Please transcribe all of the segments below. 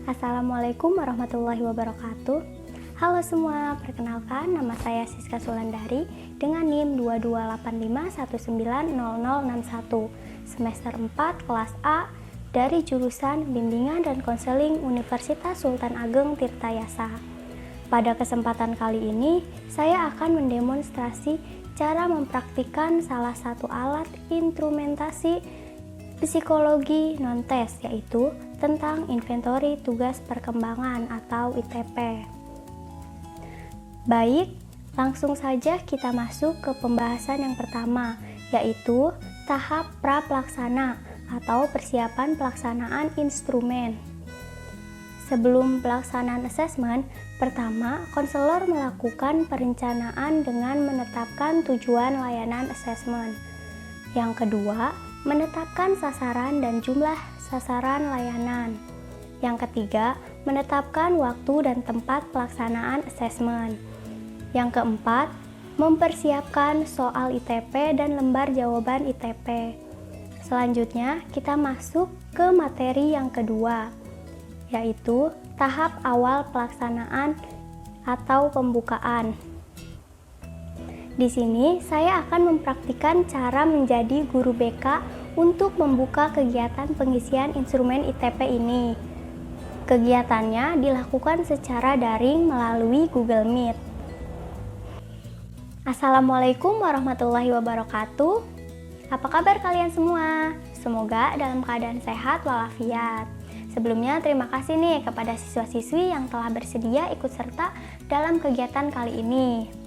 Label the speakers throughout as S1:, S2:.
S1: Assalamualaikum warahmatullahi wabarakatuh. Halo semua, perkenalkan nama saya Siska Sulandari dengan NIM 2285190061, semester 4 kelas A dari jurusan Bimbingan dan Konseling Universitas Sultan Ageng Tirtayasa. Pada kesempatan kali ini, saya akan mendemonstrasi cara mempraktikkan salah satu alat instrumentasi psikologi non-tes, yaitu tentang inventori tugas perkembangan atau ITP. Baik, langsung saja kita masuk ke pembahasan yang pertama, yaitu tahap pra-pelaksana atau persiapan pelaksanaan instrumen. Sebelum pelaksanaan asesmen, pertama, konselor melakukan perencanaan dengan menetapkan tujuan layanan asesmen. Yang kedua, menetapkan sasaran dan jumlah sasaran layanan. Yang ketiga, menetapkan waktu dan tempat pelaksanaan asesmen. Yang keempat, mempersiapkan soal ITP dan lembar jawaban ITP. Selanjutnya, kita masuk ke materi yang kedua, yaitu tahap awal pelaksanaan atau pembukaan. Di sini, saya akan mempraktikkan cara menjadi guru BK untuk membuka kegiatan pengisian instrumen ITP ini. Kegiatannya dilakukan secara daring melalui Google Meet. Assalamualaikum warahmatullahi wabarakatuh. Apa kabar kalian semua? Semoga dalam keadaan sehat walafiat. Sebelumnya terima kasih nih kepada siswa-siswi yang telah bersedia ikut serta dalam kegiatan kali ini.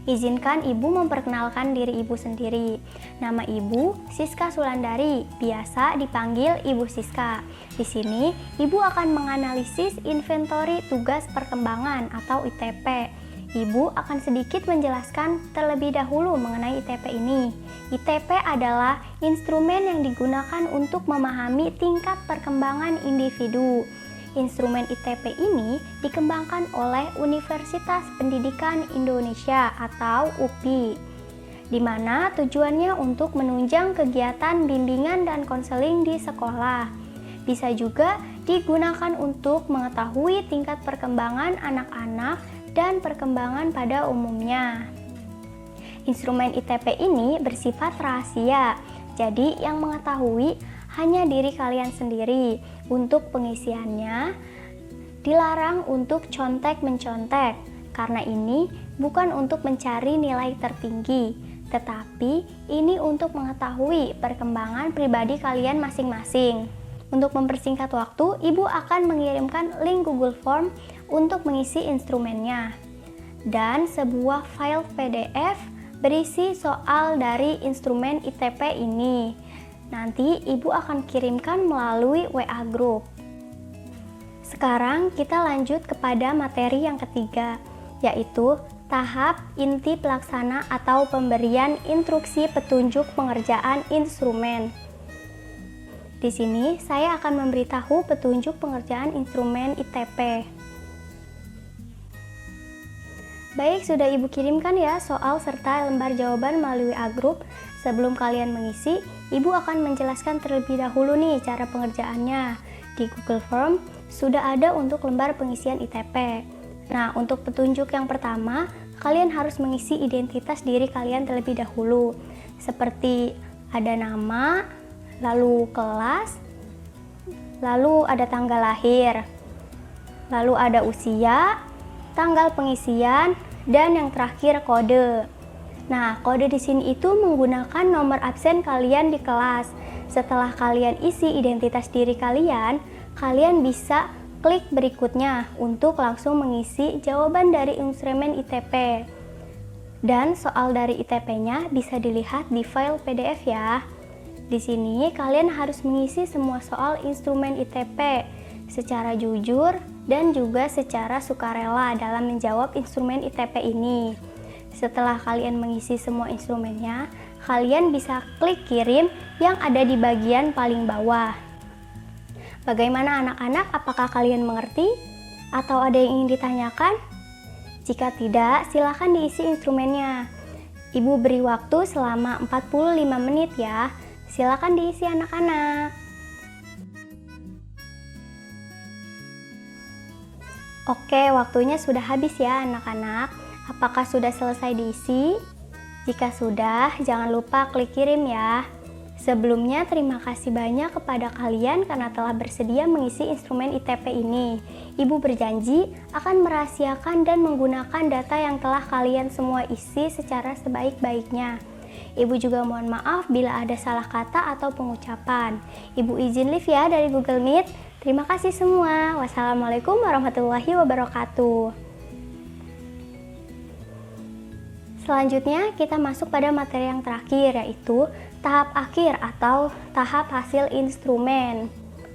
S1: Izinkan Ibu memperkenalkan diri Ibu sendiri. Nama Ibu Siska Sulandari, biasa dipanggil Ibu Siska. Di sini, Ibu akan menganalisis inventori tugas perkembangan atau ITP. Ibu akan sedikit menjelaskan terlebih dahulu mengenai ITP ini. ITP adalah instrumen yang digunakan untuk memahami tingkat perkembangan individu. Instrumen ITP ini dikembangkan oleh Universitas Pendidikan Indonesia atau UPI, di mana tujuannya untuk menunjang kegiatan bimbingan dan konseling di sekolah. Bisa juga digunakan untuk mengetahui tingkat perkembangan anak-anak dan perkembangan pada umumnya. Instrumen ITP ini bersifat rahasia, jadi yang mengetahui hanya diri kalian sendiri. Untuk pengisiannya, dilarang untuk contek-mencontek, karena ini bukan untuk mencari nilai tertinggi, tetapi ini untuk mengetahui perkembangan pribadi kalian masing-masing. Untuk mempersingkat waktu, Ibu akan mengirimkan link Google Form untuk mengisi instrumennya, dan sebuah file PDF berisi soal dari instrumen ITP ini. Nanti Ibu akan kirimkan melalui WA Group. Sekarang kita lanjut kepada materi yang ketiga, yaitu tahap inti pelaksana atau pemberian instruksi petunjuk pengerjaan instrumen. Di sini saya akan memberitahu petunjuk pengerjaan instrumen ITP. Baik, sudah Ibu kirimkan ya soal serta lembar jawaban melalui WA Group. Sebelum kalian mengisi, Ibu akan menjelaskan terlebih dahulu nih cara pengerjaannya. Di Google Form sudah ada untuk lembar pengisian ITP. Nah, untuk petunjuk yang pertama, kalian harus mengisi identitas diri kalian terlebih dahulu. Seperti ada nama, lalu kelas, lalu ada tanggal lahir, lalu ada usia, tanggal pengisian, dan yang terakhir kode. Nah, kode di sini itu menggunakan nomor absen kalian di kelas. Setelah kalian isi identitas diri kalian, kalian bisa klik berikutnya untuk langsung mengisi jawaban dari instrumen ITP. Dan soal dari ITP-nya bisa dilihat di file PDF ya. Di sini kalian harus mengisi semua soal instrumen ITP secara jujur dan juga secara sukarela dalam menjawab instrumen ITP ini. Setelah kalian mengisi semua instrumennya, kalian bisa klik kirim yang ada di bagian paling bawah. Bagaimana anak-anak, apakah kalian mengerti? Atau ada yang ingin ditanyakan? Jika tidak, silakan diisi instrumennya. Ibu beri waktu selama 45 menit ya. Silakan diisi anak-anak. Oke, waktunya sudah habis ya anak-anak. Apakah sudah selesai diisi? Jika sudah, jangan lupa klik kirim ya. Sebelumnya, terima kasih banyak kepada kalian karena telah bersedia mengisi instrumen ITP ini. Ibu berjanji akan merahasiakan dan menggunakan data yang telah kalian semua isi secara sebaik-baiknya. Ibu juga mohon maaf bila ada salah kata atau pengucapan. Ibu izin live ya dari Google Meet. Terima kasih semua. Wassalamualaikum warahmatullahi wabarakatuh. Selanjutnya kita masuk pada materi yang terakhir, yaitu tahap akhir atau tahap hasil instrumen.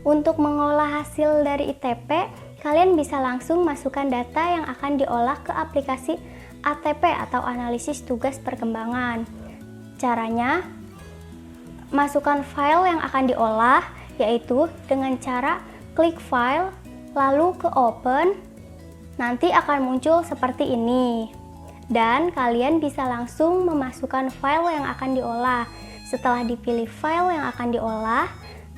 S1: Untuk mengolah hasil dari ITP, kalian bisa langsung masukkan data yang akan diolah ke aplikasi ATP atau analisis tugas perkembangan. Caranya, masukkan file yang akan diolah, yaitu dengan cara klik file, lalu ke open, nanti akan muncul seperti ini. Dan kalian bisa langsung memasukkan file yang akan diolah. Setelah dipilih file yang akan diolah,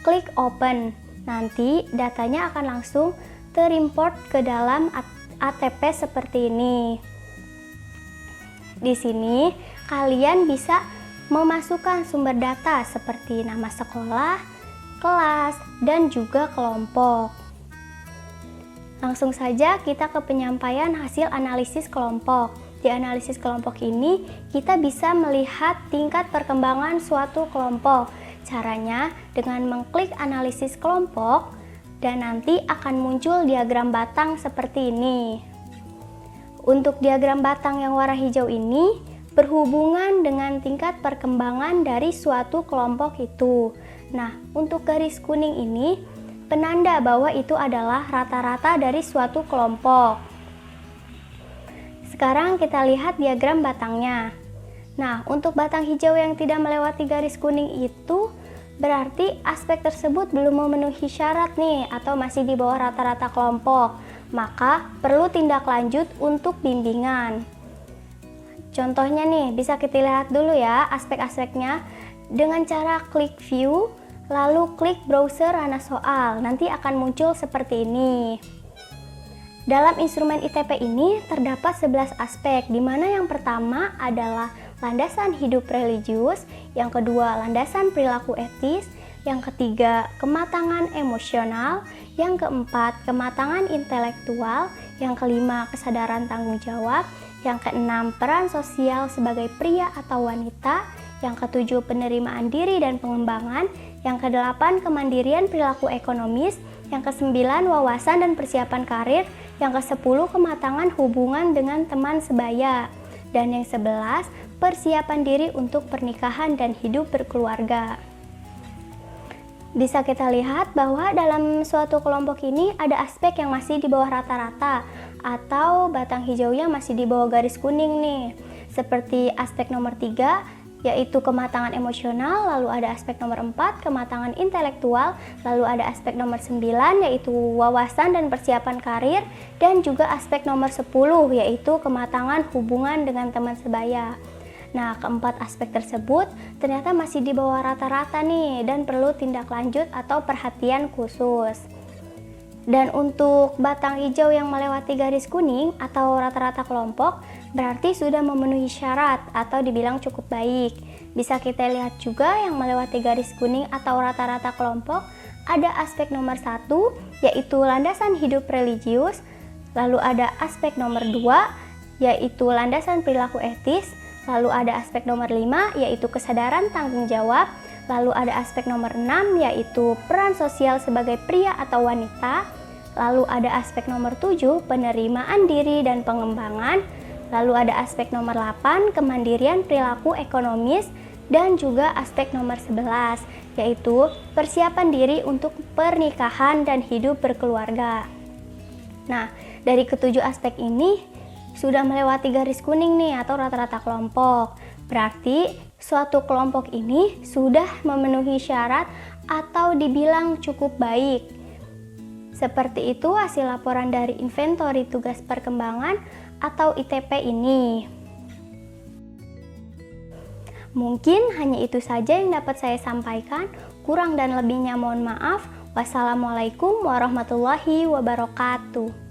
S1: klik open. Nanti datanya akan langsung terimport ke dalam ATP seperti ini. Di sini kalian bisa memasukkan sumber data seperti nama sekolah, kelas, dan juga kelompok. Langsung saja kita ke penyampaian hasil analisis kelompok. Di analisis kelompok ini, kita bisa melihat tingkat perkembangan suatu kelompok. Caranya dengan mengklik analisis kelompok, dan nanti akan muncul diagram batang seperti ini. Untuk diagram batang yang warna hijau ini, berhubungan dengan tingkat perkembangan dari suatu kelompok itu. Nah, untuk garis kuning ini, penanda bahwa itu adalah rata-rata dari suatu kelompok. Sekarang kita lihat diagram batangnya. Nah, untuk batang hijau yang tidak melewati garis kuning itu, berarti aspek tersebut belum memenuhi syarat nih, atau masih di bawah rata-rata kelompok. Maka, perlu tindak lanjut untuk bimbingan. Contohnya nih, bisa kita lihat dulu ya aspek-aspeknya dengan cara klik view, lalu klik browser ranah soal. Nanti akan muncul seperti ini. Dalam instrumen ITP ini terdapat 11 aspek, di mana yang pertama adalah landasan hidup religius, yang kedua landasan perilaku etis, yang ketiga kematangan emosional, yang keempat kematangan intelektual, yang kelima kesadaran tanggung jawab, yang keenam peran sosial sebagai pria atau wanita, yang ketujuh penerimaan diri dan pengembangan, yang kedelapan kemandirian perilaku ekonomis, yang kesembilan wawasan dan persiapan karir, yang kesepuluh kematangan hubungan dengan teman sebaya, dan yang 11 persiapan diri untuk pernikahan dan hidup berkeluarga. Bisa kita lihat bahwa dalam suatu kelompok ini ada aspek yang masih di bawah rata-rata atau batang hijaunya masih di bawah garis kuning nih. Seperti aspek nomor 3 yaitu kematangan emosional, lalu ada aspek nomor 4 kematangan intelektual, lalu ada aspek nomor 9 yaitu wawasan dan persiapan karir, dan juga aspek nomor 10 yaitu kematangan hubungan dengan teman sebaya. Nah, keempat aspek tersebut ternyata masih di bawah rata-rata nih dan perlu tindak lanjut atau perhatian khusus. Dan untuk batang hijau yang melewati garis kuning atau rata-rata kelompok berarti sudah memenuhi syarat atau dibilang cukup baik. Bisa kita lihat juga yang melewati garis kuning atau rata-rata kelompok ada aspek nomor 1 yaitu landasan hidup religius, lalu ada aspek nomor 2 yaitu landasan perilaku etis, lalu ada aspek nomor 5 yaitu kesadaran tanggung jawab, lalu ada aspek nomor 6 yaitu peran sosial sebagai pria atau wanita, lalu ada aspek nomor 7 penerimaan diri dan pengembangan, lalu ada aspek nomor 8 kemandirian perilaku ekonomis, dan juga aspek nomor 11 yaitu persiapan diri untuk pernikahan dan hidup berkeluarga. Nah, dari ketujuh aspek ini sudah melewati garis kuning nih atau rata-rata kelompok. Berarti suatu kelompok ini sudah memenuhi syarat atau dibilang cukup baik. Seperti itu hasil laporan dari inventory tugas perkembangan atau ITP ini. Mungkin hanya itu saja yang dapat saya sampaikan. Kurang dan lebihnya mohon maaf. Wassalamualaikum warahmatullahi wabarakatuh.